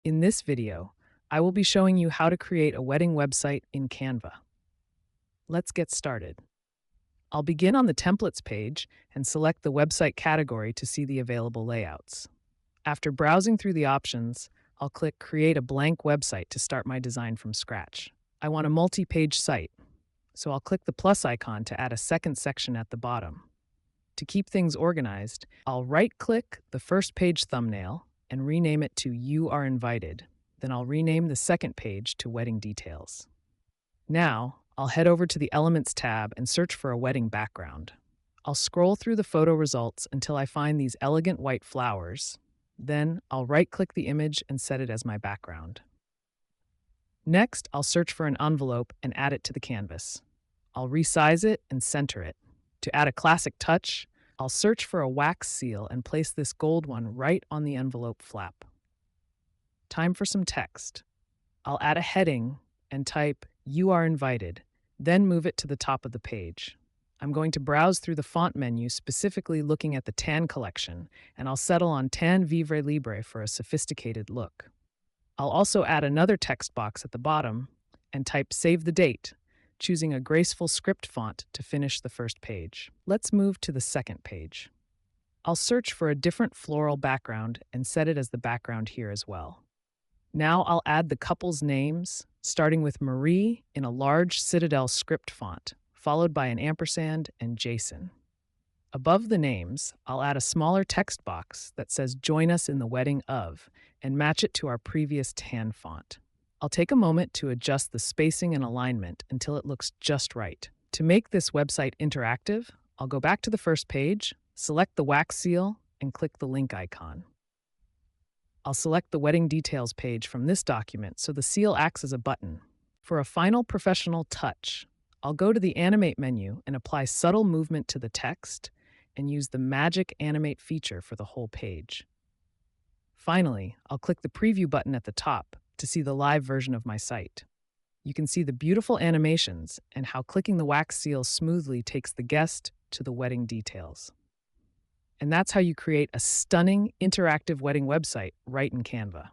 In this video, I will be showing you how to create a wedding website in Canva. Let's get started. I'll begin on the templates page and select the website category to see the available layouts. After browsing through the options, I'll click Create a blank website to start my design from scratch. I want a multi-page site, so I'll click the plus icon to add a second section at the bottom. To keep things organized, I'll right-click the first page thumbnail and rename it to You Are Invited. Then I'll rename the second page to Wedding Details. Now, I'll head over to the Elements tab and search for a wedding background. I'll scroll through the photo results until I find these elegant white flowers. Then I'll right-click the image and set it as my background. Next, I'll search for an envelope and add it to the canvas. I'll resize it and center it. To add a classic touch, I'll search for a wax seal and place this gold one right on the envelope flap. Time for some text. I'll add a heading and type You Are Invited, then move it to the top of the page. I'm going to browse through the font menu, specifically looking at the Tan collection, and I'll settle on Tan Vivre Libre for a sophisticated look. I'll also add another text box at the bottom and type Save the Date, choosing a graceful script font to finish the first page. Let's move to the second page. I'll search for a different floral background and set it as the background here as well. Now I'll add the couple's names, starting with Marie in a large Citadel script font, followed by an ampersand and Jason. Above the names, I'll add a smaller text box that says Join us in the wedding of, and match it to our previous tan font. I'll take a moment to adjust the spacing and alignment until it looks just right. To make this website interactive, I'll go back to the first page, select the wax seal, and click the link icon. I'll select the wedding details page from this document so the seal acts as a button. For a final professional touch, I'll go to the Animate menu and apply subtle movement to the text and use the magic Animate feature for the whole page. Finally, I'll click the Preview button at the top to see the live version of my site. You can see the beautiful animations and how clicking the wax seal smoothly takes the guest to the wedding details. And that's how you create a stunning, interactive wedding website right in Canva.